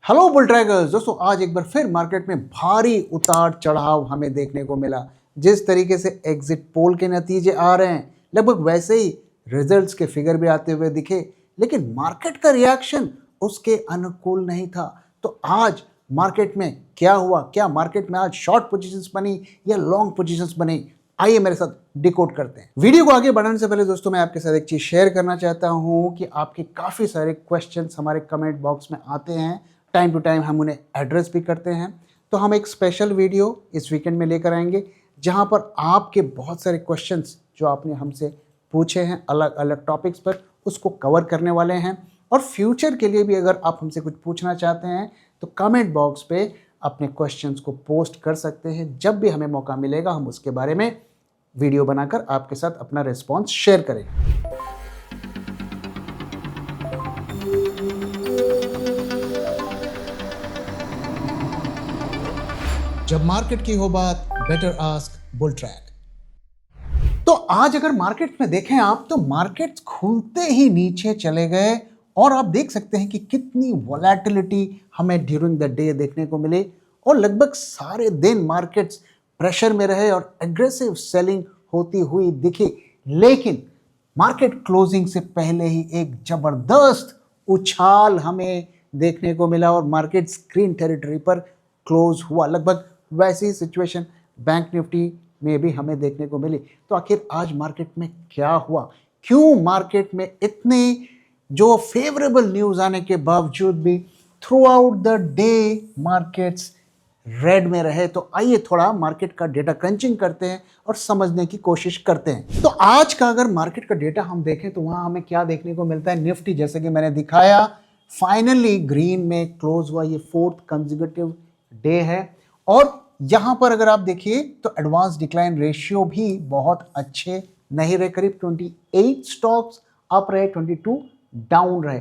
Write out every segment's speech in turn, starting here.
Hello bull trackers दोस्तों, आज एक बार फिर मार्केट में भारी उतार चढ़ाव हमें देखने को मिला। जिस तरीके से एग्जिट पोल के नतीजे आ रहे हैं, लगभग वैसे ही रिजल्ट्स के फिगर भी आते हुए दिखे, लेकिन मार्केट का रिएक्शन उसके अनुकूल नहीं था। तो आज मार्केट में क्या हुआ, क्या मार्केट में आज शॉर्ट पोजीशंस बनी या लॉन्ग पोजीशंस बनी, आइए मेरे साथ डिकोड करते हैं। वीडियो को आगे बढ़ाने से पहले दोस्तों, मैं आपके साथ एक चीज शेयर करना चाहता हूं कि आपके काफी सारे क्वेश्चंस हमारे कमेंट बॉक्स में आते हैं। टाइम टू टाइम हम उन्हें एड्रेस भी करते हैं। तो हम एक स्पेशल वीडियो इस वीकेंड में लेकर आएंगे, जहां पर आपके बहुत सारे क्वेश्चंस जो आपने हमसे पूछे हैं अलग अलग टॉपिक्स पर, उसको कवर करने वाले हैं। और फ्यूचर के लिए भी अगर आप हमसे कुछ पूछना चाहते हैं तो कमेंट बॉक्स पे अपने क्वेश्चंस को पोस्ट कर सकते हैं। जब भी हमें मौका मिलेगा हम उसके बारे में वीडियो बनाकर आपके साथ अपना रिस्पॉन्स शेयर करेंगे। जब मार्केट की हो बात, बेटर आस्क बुल ट्रैक। तो आज अगर मार्केट में देखें आप, तो मार्केट खुलते ही नीचे चले गए और आप देख सकते हैं कि कितनी वोलेटिलिटी हमें ड्यूरिंग द डे देखने को मिले और लगभग सारे दिन मार्केट्स प्रेशर में रहे और एग्रेसिव सेलिंग होती हुई दिखी। लेकिन मार्केट क्लोजिंग से पहले ही एक जबरदस्त उछाल हमें देखने को मिला और मार्केट ग्रीन टेरिटरी पर क्लोज हुआ। लगभग वैसी ही सिचुएशन बैंक निफ्टी में भी हमें देखने को मिली। तो आखिर आज मार्केट में क्या हुआ, क्यों मार्केट में इतने जो फेवरेबल न्यूज आने के बावजूद भी through out the day markets red में रहे। तो आइए थोड़ा मार्केट का डेटा क्रंचिंग करते हैं और समझने की कोशिश करते हैं। तो आज का अगर मार्केट का डेटा हम देखें तो वहां हमें क्या देखने को मिलता है। निफ्टी जैसे कि मैंने दिखाया फाइनली ग्रीन में क्लोज हुआ, ये फोर्थ कंसेक्यूटिव डे है। और यहां पर अगर आप देखिए तो एडवांस डिक्लाइन रेशियो भी बहुत अच्छे नहीं रहे, करीब 28 स्टॉक्स अप रहे, 22 डाउन रहे।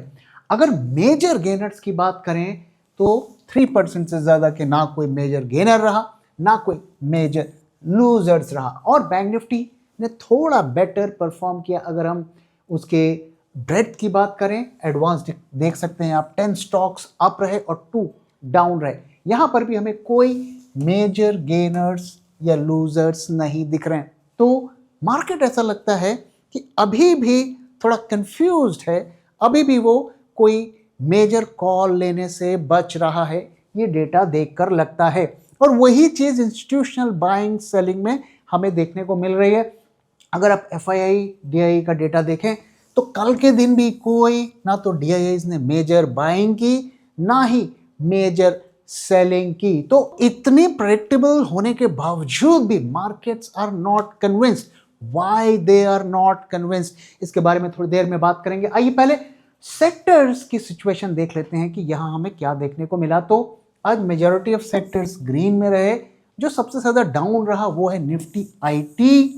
अगर मेजर गेनर्स की बात करें तो 3% से ज्यादा के ना कोई मेजर गेनर रहा, ना कोई मेजर लूजर्स रहा। और बैंक निफ्टी ने थोड़ा बेटर परफॉर्म किया। अगर हम उसके ब्रेथ की बात करें, एडवांस देख सकते हैं आप, 10 स्टॉक्स अप रहे और 2 डाउन रहे। यहां पर भी हमें कोई मेजर गेनर्स या लूजर्स नहीं दिख रहे हैं। तो मार्केट ऐसा लगता है कि अभी भी थोड़ा कंफ्यूज्ड है, अभी भी वो कोई मेजर कॉल लेने से बच रहा है, ये डेटा देखकर लगता है। और वही चीज इंस्टीट्यूशनल बाइंग सेलिंग में हमें देखने को मिल रही है। अगर आप FII DII का डेटा देखें तो कल के दिन भी कोई ना तो DIIs ने मेजर बाइंग की, ना ही मेजर सेलिंग की। तो इतनी प्रेडिक्टेबल होने के बावजूद भी markets are not convinced. Why they are not convinced, इसके बारे में थोड़ी देर में बात करेंगे। आइए पहले सेक्टर्स की सिचुएशन देख लेते हैं कि यहां हमें क्या देखने को मिला। तो आज मेजॉरिटी ऑफ सेक्टर्स ग्रीन में रहे। जो सबसे ज्यादा डाउन रहा वो है निफ्टी IT,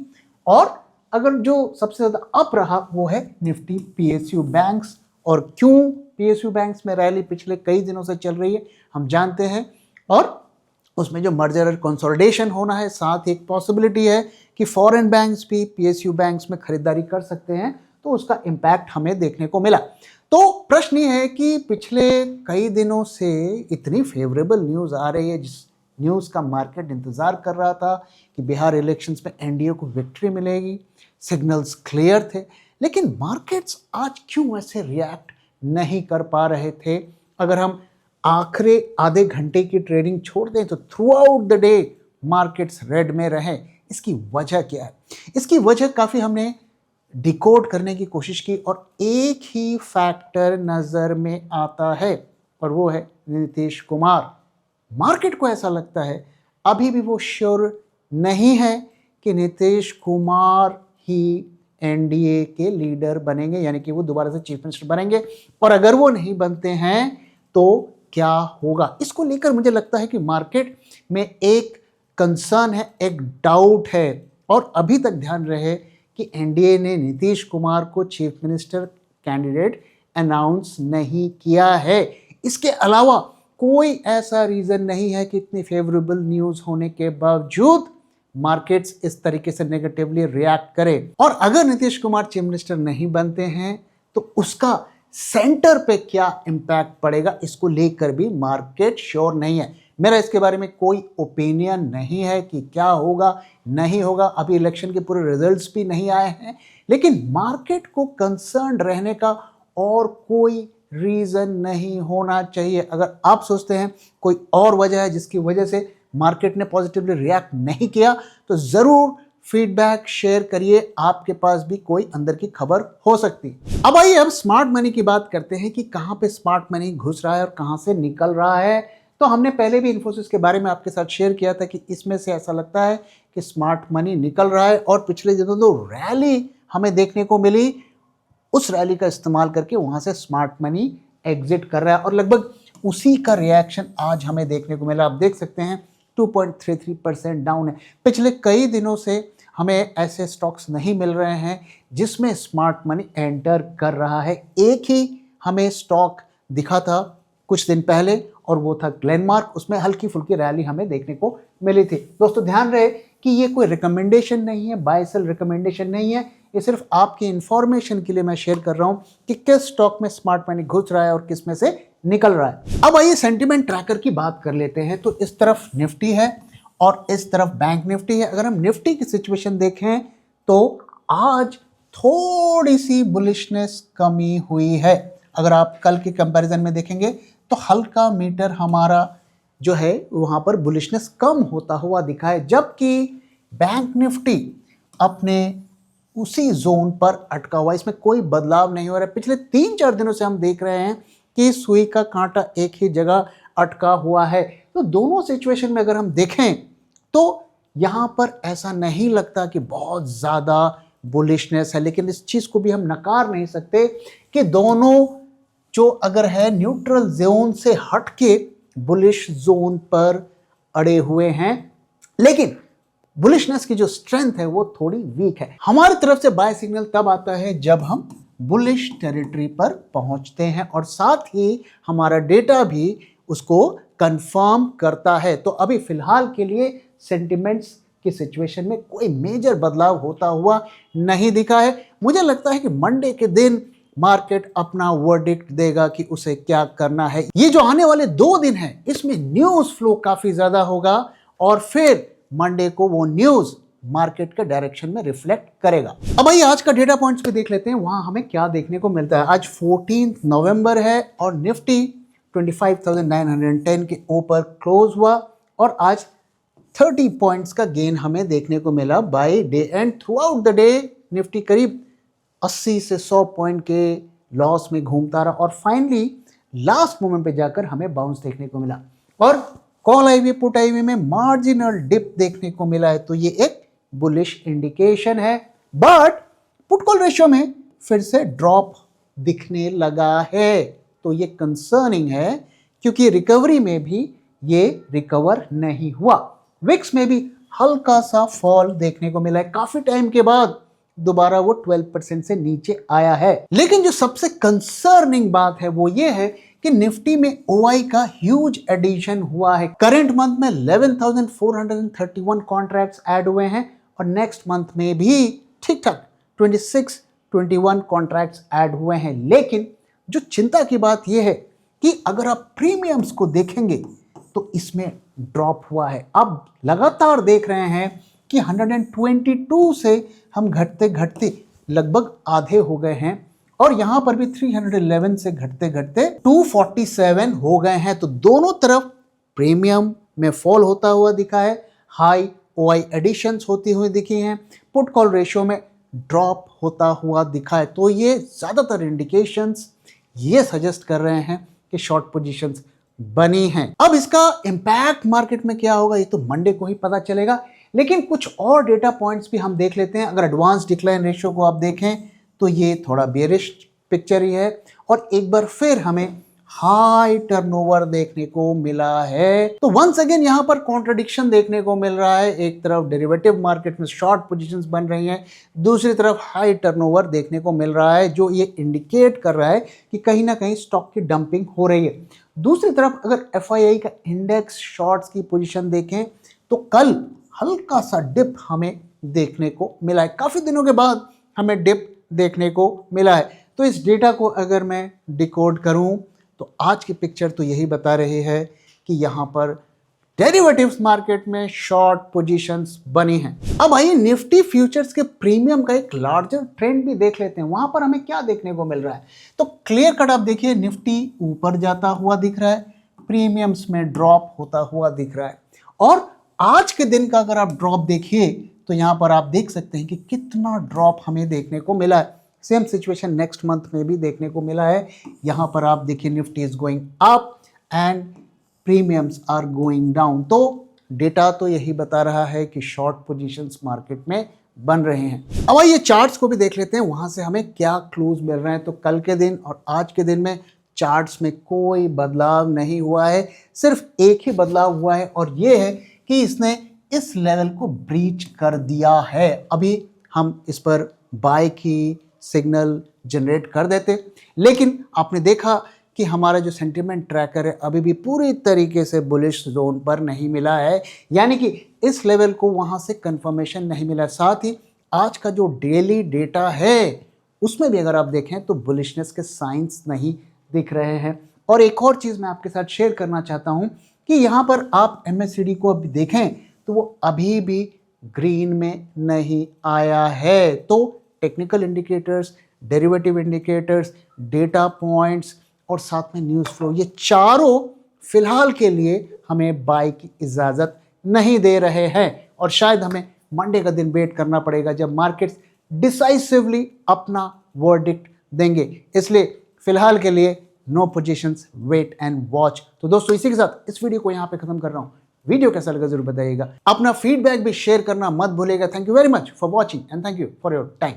और अगर जो सबसे ज्यादा अप रहा वो है निफ्टी PSU बैंक्स। और क्यों PSU बैंक्स में रैली पिछले कई दिनों से चल रही है हम जानते हैं, और उसमें जो मर्जर और कंसोलिडेशन होना है, साथ ही एक पॉसिबिलिटी है कि फॉरेन बैंक्स भी PSU बैंक्स में खरीदारी कर सकते हैं। तो उसका इम्पैक्ट हमें देखने को मिला। तो प्रश्न ये है कि पिछले कई दिनों से इतनी फेवरेबल न्यूज आ रही है, जिस न्यूज का मार्केट इंतजार कर रहा था कि बिहार इलेक्शंस में NDA को विक्ट्री मिलेगी, सिग्नल्स क्लियर थे, लेकिन मार्केट्स आज क्यों ऐसे रिएक्ट नहीं कर पा रहे थे। अगर हम आखिरी आधे घंटे की ट्रेडिंग छोड़ दें तो through out the day markets red में रहे। इसकी वजह क्या है? इसकी वजह काफी हमने डिकोड करने की कोशिश की और एक ही फैक्टर नजर में आता है, और वो है नीतीश कुमार। मार्केट को ऐसा लगता है अभी भी वो श्योर नहीं है कि नीतीश कुमार ही NDA के लीडर बनेंगे, यानी कि वो दोबारा से चीफ मिनिस्टर बनेंगे। और अगर वो नहीं बनते हैं तो क्या होगा, इसको लेकर मुझे लगता है कि मार्केट में एक कंसर्न है, एक डाउट है। और अभी तक ध्यान रहे कि NDA ने नीतीश कुमार को चीफ मिनिस्टर कैंडिडेट अनाउंस नहीं किया है। इसके अलावा कोई ऐसा रीजन नहीं है कि इतनी फेवरेबल न्यूज होने के बावजूद मार्केट्स इस तरीके से नेगेटिवली रिएक्ट करे। और अगर नीतीश कुमार चीफ मिनिस्टर नहीं बनते हैं तो उसका सेंटर पे क्या इंपैक्ट पड़ेगा इसको लेकर भी मार्केट श्योर नहीं है। मेरा इसके बारे में कोई ओपिनियन नहीं है कि क्या होगा नहीं होगा। अभी इलेक्शन के पूरे रिजल्ट्स भी नहीं आए हैं, लेकिन मार्केट को कंसर्न रहने का और कोई रीजन नहीं होना चाहिए। अगर आप सोचते हैं कोई और वजह है जिसकी वजह से मार्केट ने पॉजिटिवली रिएक्ट नहीं किया, तो जरूर फीडबैक शेयर करिए। आपके पास भी कोई अंदर की खबर हो सकती है। अब आइए हम स्मार्ट मनी की बात करते हैं कि कहां पे स्मार्ट मनी घुस रहा है और कहां से निकल रहा है। तो हमने पहले भी इन्फोसिस के बारे में आपके साथ शेयर किया था कि इसमें से ऐसा लगता है कि स्मार्ट मनी निकल रहा है, और पिछले दिनों जो रैली हमें देखने को मिली उस रैली का इस्तेमाल करके वहां से स्मार्ट मनी एग्जिट कर रहा है, और लगभग उसी का रिएक्शन आज हमें देखने को मिला। आप देख सकते हैं 2.33% डाउन है। पिछले कई दिनों से हमें ऐसे स्टॉक्स नहीं मिल रहे हैं जिसमें स्मार्ट मनी एंटर कर रहा है। एक ही हमें स्टॉक दिखा था कुछ दिन पहले और वो था ग्लेनमार्क, उसमें हल्की फुल्की रैली हमें देखने को मिली थी। दोस्तों ध्यान रहे कि ये कोई रिकमेंडेशन नहीं है, बाय सेल रिकमेंडेशन नहीं है, ये सिर्फ आपकी इंफॉर्मेशन के लिए मैं शेयर कर रहा हूं कि किस स्टॉक में स्मार्ट मनी घुस रहा है और किस में से निकल रहा है। अब आइए सेंटिमेंट ट्रैकर की बात कर लेते हैं। तो इस तरफ निफ्टी है और इस तरफ बैंक निफ्टी है। अगर हम निफ्टी की सिचुएशन देखें तो आज थोड़ी सी बुलिशनेस कमी हुई है। अगर आप कल के कंपैरिजन में देखेंगे तो हल्का मीटर हमारा जो है वहां पर बुलिशनेस कम होता हुआ दिखा है, जबकि बैंक निफ्टी अपने उसी जोन पर अटका हुआ, इसमें कोई बदलाव नहीं हो रहा है। पिछले 3-4 दिनों से हम देख रहे हैं कि सुई का कांटा एक ही जगह अटका हुआ है। तो दोनों सिचुएशन में अगर हम देखें तो यहां पर ऐसा नहीं लगता कि बहुत ज्यादा बुलिशनेस है, लेकिन इस चीज को भी हम नकार नहीं सकते कि दोनों जो अगर है न्यूट्रल जोन से हटके बुलिश जोन पर अड़े हुए हैं, लेकिन बुलिशनेस की जो स्ट्रेंथ है वो थोड़ी वीक है। हमारी तरफ से बाय सिग्नल तब आता है जब हम बुलिश टेरिटरी पर पहुंचते हैं और साथ ही हमारा डेटा भी उसको कंफर्म करता है। तो अभी फिलहाल के लिए सेंटिमेंट्स की सिचुएशन में कोई मेजर बदलाव होता हुआ नहीं दिखा है। मुझे लगता है कि मंडे के दिन मार्केट अपना वर्डिक्ट देगा कि उसे क्या करना है। ये जो आने वाले 2 दिन हैं इसमें न्यूज फ्लो काफी ज्यादा होगा और फिर मंडे को वो न्यूज मार्केट के डायरेक्शन में रिफ्लेक्ट करेगा। अब आइए आज का डेटा पॉइंट्स पे देख लेते हैं वहां हमें क्या देखने को मिलता है। आज 14 नवंबर है और निफ्टी 25,910 के ऊपर क्लोज हुआ और आज 30 पॉइंट्स का गेन हमें देखने को मिला by day and. Through out the day Nifty करीब 80 से 100 पॉइंट के लॉस में घूमता रहा और फाइनली लास्ट मोमेंट पे जाकर हमें बाउंस देखने को मिला और कॉल आईवी पुट आईवी में मार्जिनल डिप देखने को मिला है। तो ये एक बुलिश इंडिकेशन है, बट पुट कॉल रेशियो में फिर से ड्रॉप दिखने लगा है। तो ये कंसर्निंग है क्योंकि रिकवरी में भी ये रिकवर नहीं हुआ। विक्स में भी हल्का सा फॉल देखने को मिला है, काफी टाइम के बाद दोबारा वो 12% से नीचे आया है। लेकिन जो सबसे कंसर्निंग बात है वो ये है कि निफ्टी में ओआई का ह्यूज एडिशन हुआ है। करंट मंथ में 11,431 कॉन्ट्रैक्ट्स ऐड हुए हैं और नेक्स्ट मंथ में भी ठीक ठाक 21 कॉन्ट्रैक्ट्स ऐड हुए हैं। लेकिन जो चिंता की बात यह है कि अगर आप प्रीमियम्स को देखेंगे तो इसमें ड्रॉप हुआ है। अब लगातार देख रहे हैं कि 122 से हम घटते घटते लगभग आधे हो गए हैं और यहां पर भी 311 से घटते घटते 247 हो गए हैं। तो दोनों तरफ प्रीमियम में फॉल होता हुआ दिखा है, हाई ओआई एडिशंस होती हुई दिखी हैं, पुट कॉल रेशियो में ड्रॉप होता हुआ दिखा है। तो ये ज्यादातर इंडिकेशंस ये सजेस्ट कर रहे हैं कि शॉर्ट पोजीशंस बनी हैं। अब इसका इंपैक्ट मार्केट में क्या होगा ये तो मंडे को ही पता चलेगा, लेकिन कुछ और डेटा पॉइंट्स भी हम देख लेते हैं। अगर एडवांस डिक्लाइन रेशियो को आप देखें तो ये थोड़ा बेरिश पिक्चर ही है और एक बार फिर हमें हाई टर्नओवर देखने को मिला है। तो वंस अगेन यहां पर कॉन्ट्रडिक्शन देखने को मिल रहा है। एक तरफ डेरिवेटिव मार्केट में शॉर्ट पोजीशंस बन रही हैं, दूसरी तरफ हाई टर्नओवर देखने को मिल रहा है, जो ये इंडिकेट कर रहा है कि कहीं ना कहीं स्टॉक की डंपिंग हो रही है। दूसरी तरफ अगर एफआईआई का इंडेक्स शॉर्ट्स की पोजीशन देखें तो कल हल्का सा डिप हमें देखने को मिला है, काफी दिनों के बाद हमें डिप देखने को मिला है। तो इस डेटा को अगर मैं डिकोड करूं तो आज की पिक्चर तो यही बता रही है कि यहां पर डेरिवेटिव्स मार्केट में शॉर्ट पोजीशंस बनी हैं। अब आइए निफ्टी फ्यूचर्स के प्रीमियम का एक लार्जर ट्रेंड भी देख लेते हैं, वहां पर हमें क्या देखने को मिल रहा है। तो क्लियर कट आप देखिए, निफ्टी ऊपर जाता हुआ दिख रहा है, प्रीमियम्स में ड्रॉप होता हुआ दिख रहा है। और आज के दिन का अगर आप ड्रॉप देखिए तो यहां पर आप देख सकते हैं कि कितना ड्रॉप हमें देखने को मिला है। सेम सिचुएशन नेक्स्ट मंथ में भी देखने को मिला है। यहां पर आप देखिए Nifty is going up and premiums are going down. तो डेटा तो यही बता रहा है कि शॉर्ट पोजीशंस मार्केट में बन रहे हैं। अब आइए चार्ट्स को भी देख लेते हैं, वहां से हमें क्या क्लूज मिल रहे हैं। तो कल के दिन और आज के दिन में चार्ट्स में कोई बदलाव नहीं हुआ है, सिर्फ एक ही बदलाव हुआ है और यह है कि इसने इस लेवल को ब्रीच कर दिया है। अभी हम इस पर बाय की सिग्नल जनरेट कर देते, लेकिन आपने देखा कि हमारा जो सेंटिमेंट ट्रैकर है अभी भी पूरी तरीके से बुलिश जोन पर नहीं मिला है, यानी कि इस लेवल को वहां से कंफर्मेशन नहीं मिला। साथ ही आज का जो डेली डेटा है उसमें भी अगर आप देखें तो बुलिशनेस के साइंस नहीं दिख रहे हैं। और एक और चीज़ मैं आपके साथ शेयर करना चाहता हूं कि यहाँ पर आप MACD को अभी देखें तो वो अभी भी ग्रीन में नहीं आया है। तो technical indicators, derivative indicators, data points और साथ में न्यूज़ फ्लो, ये चारों फिलहाल के लिए हमें बाय की इजाज़त नहीं दे रहे हैं। और शायद हमें मंडे का दिन वेट करना पड़ेगा जब मार्केट्स डिसाइसिवली अपना वर्डिक्ट देंगे। इसलिए फिलहाल के लिए no positions, wait and watch. तो दोस्तों इसी के साथ इस वीडियो को यहाँ पे खत्म कर रहा हूँ। वीडियो कैसा लगा जरूर बताइएगा, अपना फीडबैक भी शेयर करना मत भूलिएगा। Thank you very much for watching and thank you for your time.